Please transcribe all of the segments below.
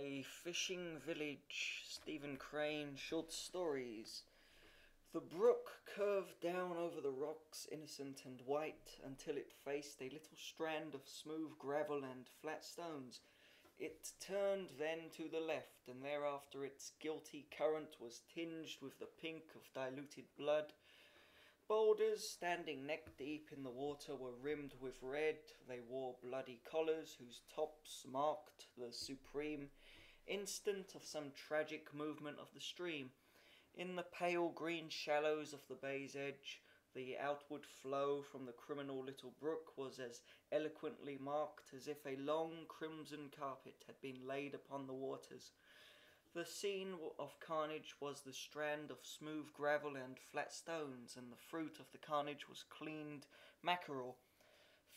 A fishing village. Stephen Crane, short stories. The brook curved down over the rocks, innocent and white, until it faced a little strand of smooth gravel and flat stones. It turned then to the left, and thereafter its guilty current was tinged with the pink of diluted blood. Boulders, standing neck deep in the water, were rimmed with red. They wore bloody collars whose tops marked the supreme instant of some tragic movement of the stream. In the pale green shallows of the bay's edge, the outward flow from the criminal little brook was as eloquently marked as if a long crimson carpet had been laid upon the waters. The scene of carnage was the strand of smooth gravel and flat stones, and the fruit of the carnage was cleaned mackerel.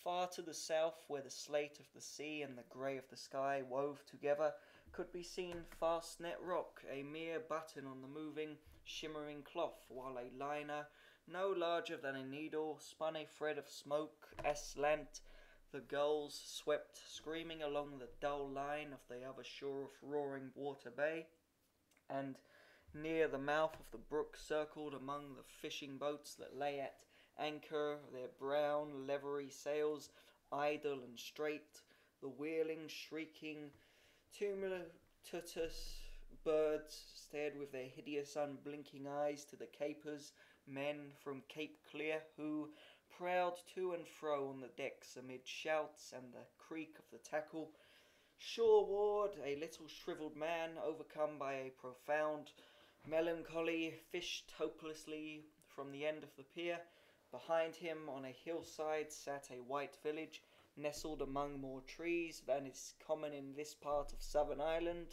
Far to the south, where the slate of the sea and the grey of the sky wove together, could be seen Fastnet Rock, a mere button on the moving, shimmering cloth, while a liner, no larger than a needle, spun a thread of smoke aslant. The gulls swept screaming along the dull line of the other shore of Roaring Water Bay, and near the mouth of the brook circled among the fishing boats that lay at anchor, their brown leathery sails idle and straight. The wheeling, shrieking, tumultuous birds stared with their hideous unblinking eyes to the capers, men from Cape Clear, who prowled to and fro on the decks amid shouts and the creak of the tackle. Shoreward, a little shriveled man, overcome by a profound melancholy, fished hopelessly from the end of the pier. Behind him, on a hillside, sat a white village, nestled among more trees than is common in this part of Southern Ireland.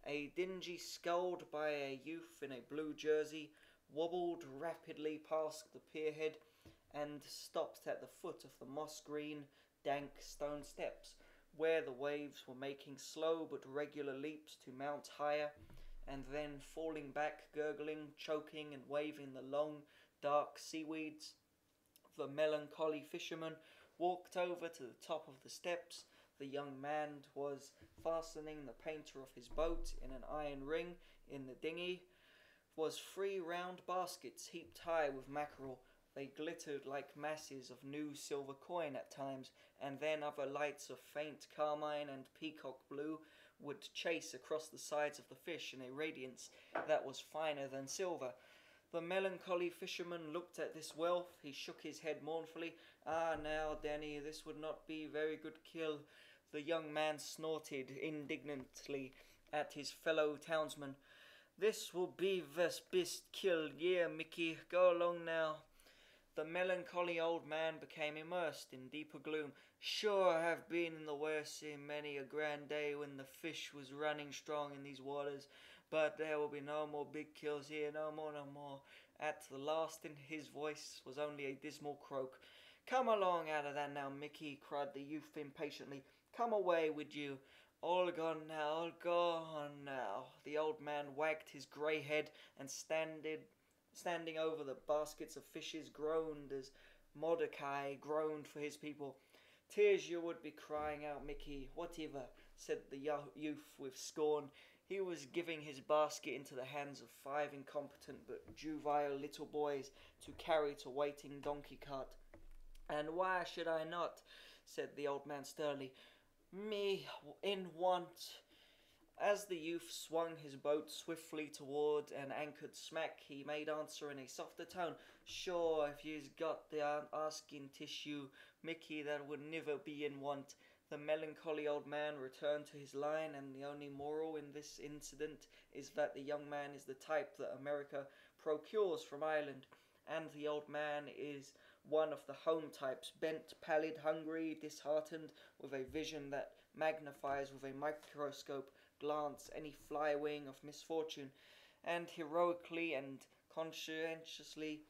A dingy sculled by a youth in a blue jersey wobbled rapidly past the pierhead and stopped at the foot of the moss-green, dank stone steps, where the waves were making slow but regular leaps to mount higher, and then falling back, gurgling, choking, and waving the long, dark seaweeds. The melancholy fisherman walked over to the top of the steps. The young man was fastening the painter of his boat in an iron ring in the dinghy. Was 3 round baskets heaped high with mackerel. They glittered like masses of new silver coin at times, and then other lights of faint carmine and peacock blue would chase across the sides of the fish in a radiance that was finer than silver. The melancholy fisherman looked at this wealth. He shook his head mournfully. "Ah, now, Danny, this would not be very good kill." The young man snorted indignantly at his fellow townsman. "This will be the best kill, yeah, Mickey. Go along now." The melancholy old man became immersed in deeper gloom. "Sure, I have been in the worst in many a grand day when the fish was running strong in these waters, but there will be no more big kills here, no more, no more." At the last in his voice was only a dismal croak. "Come along out of that now, Mickey," cried the youth impatiently. "Come away with you. All gone now, all gone now." The old man wagged his grey head and standing over the baskets of fishes, groaned as Mordecai groaned for his people. "Tears you would be crying out, Mickey, whatever," said the youth with scorn. He was giving his basket into the hands of 5 incompetent but jovial little boys to carry to waiting donkey cart. "And why should I not?" said the old man sternly. "Me in want." As the youth swung his boat swiftly toward and anchored smack, he made answer in a softer tone. "Sure, if you's got the asking tissue, Mickey, that would niver be in want." The melancholy old man returned to his line, and the only moral in this incident is that the young man is the type that America procures from Ireland, and the old man is one of the home types, bent, pallid, hungry, disheartened, with a vision that magnifies with a microscope glance any fly-wing of misfortune, and heroically and conscientiously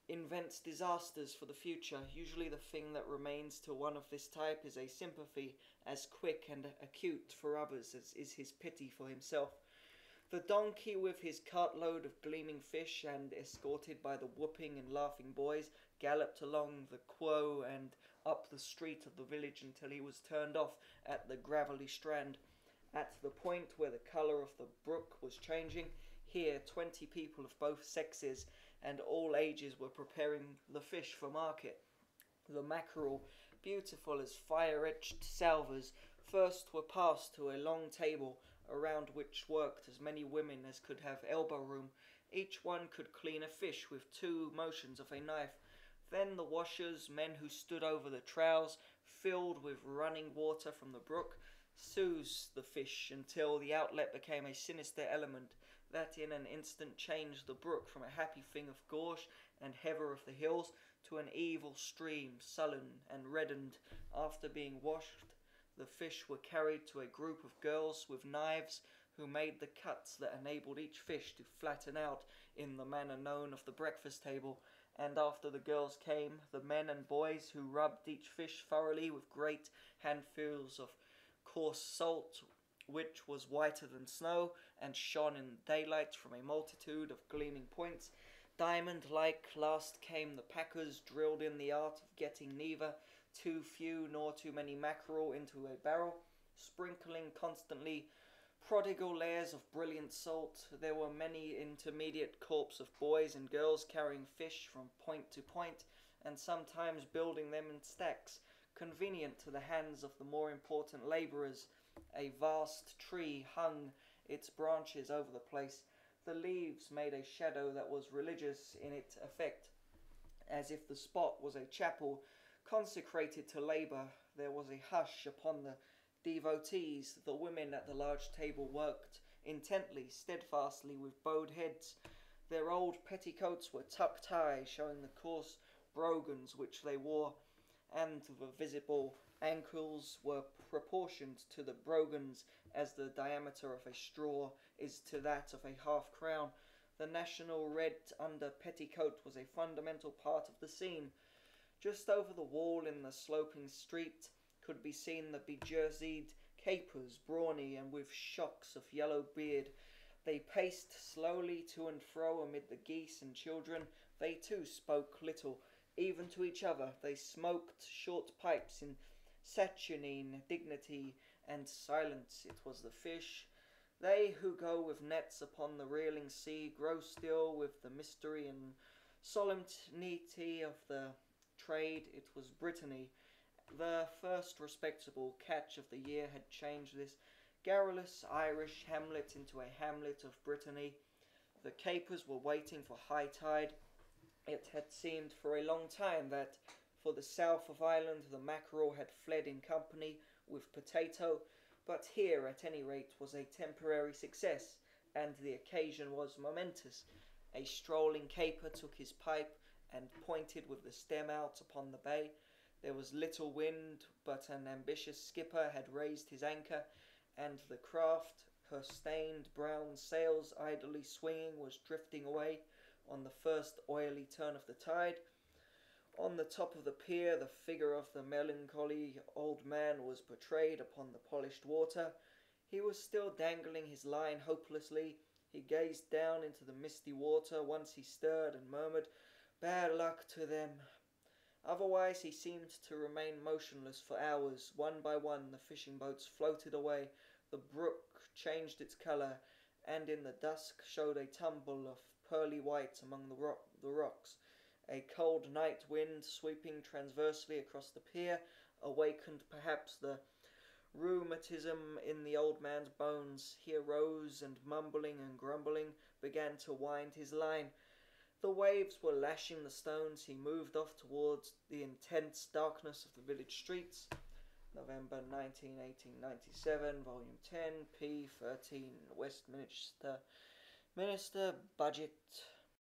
invents disasters for the future. Usually the thing that remains to one of this type is a sympathy as quick and acute for others as is his pity for himself. The donkey, with his cartload of gleaming fish, and escorted by the whooping and laughing boys, galloped along the quay and up the street of the village until he was turned off at the gravelly strand. At the point where the colour of the brook was changing, here 20 people of both sexes and all ages were preparing the fish for market. The mackerel, beautiful as fire-etched salvers, first were passed to a long table, around which worked as many women as could have elbow room. Each one could clean a fish with 2 motions of a knife. Then the washers, men who stood over the troughs, filled with running water from the brook, soused the fish until the outlet became a sinister element that in an instant changed the brook from a happy thing of gorge and heather of the hills to an evil stream, sullen and reddened. After being washed, the fish were carried to a group of girls with knives, who made the cuts that enabled each fish to flatten out in the manner known of the breakfast table. And after the girls came the men and boys, who rubbed each fish thoroughly with great handfuls of coarse salt, which was whiter than snow, and shone in daylight from a multitude of gleaming points. Diamond-like last came the packers, drilled in the art of getting neither too few nor too many mackerel into a barrel, sprinkling constantly prodigal layers of brilliant salt. There were many intermediate corps of boys and girls carrying fish from point to point, and sometimes building them in stacks, convenient to the hands of the more important labourers. A vast tree hung its branches over the place. The leaves made a shadow that was religious in its effect, as if the spot was a chapel consecrated to labour. There was a hush upon the devotees. The women at the large table worked intently, steadfastly, with bowed heads. Their old petticoats were tucked high, showing the coarse brogans which they wore, and the visible ankles were proportioned to the brogans as the diameter of a straw is to that of a half-crown. The national red under petticoat was a fundamental part of the scene. Just over the wall in the sloping street could be seen the bejerseyed capers, brawny and with shocks of yellow beard. They paced slowly to and fro amid the geese and children. They too spoke little, even to each other. They smoked short pipes in saturnine dignity and silence. It was the fish. They who go with nets upon the reeling sea grow still with the mystery and solemnity of the trade. It was Brittany. The first respectable catch of the year had changed this garrulous Irish hamlet into a hamlet of Brittany. The capers were waiting for high tide. It had seemed for a long time that for the south of Ireland the mackerel had fled in company with potato, but here at any rate was a temporary success, and the occasion was momentous. A strolling caper took his pipe and pointed with the stem out upon the bay. There was little wind, but an ambitious skipper had raised his anchor, and the craft, her stained brown sails idly swinging, was drifting away on the first oily turn of the tide. On the top of the pier the figure of the melancholy old man was portrayed upon the polished water. He was still dangling his line hopelessly. He gazed down into the misty water. Once he stirred and murmured, "Bad luck to them." Otherwise he seemed to remain motionless for hours. One by one the fishing boats floated away. The brook changed its colour, and in the dusk showed a tumble of pearly white among the rocks. A cold night wind, sweeping transversely across the pier, awakened perhaps the rheumatism in the old man's bones. He arose and, mumbling and grumbling, began to wind his line. The waves were lashing the stones. He moved off towards the intense darkness of the village streets. November 19, 1897, Volume 10, p. 13, Westminster Minister Budget.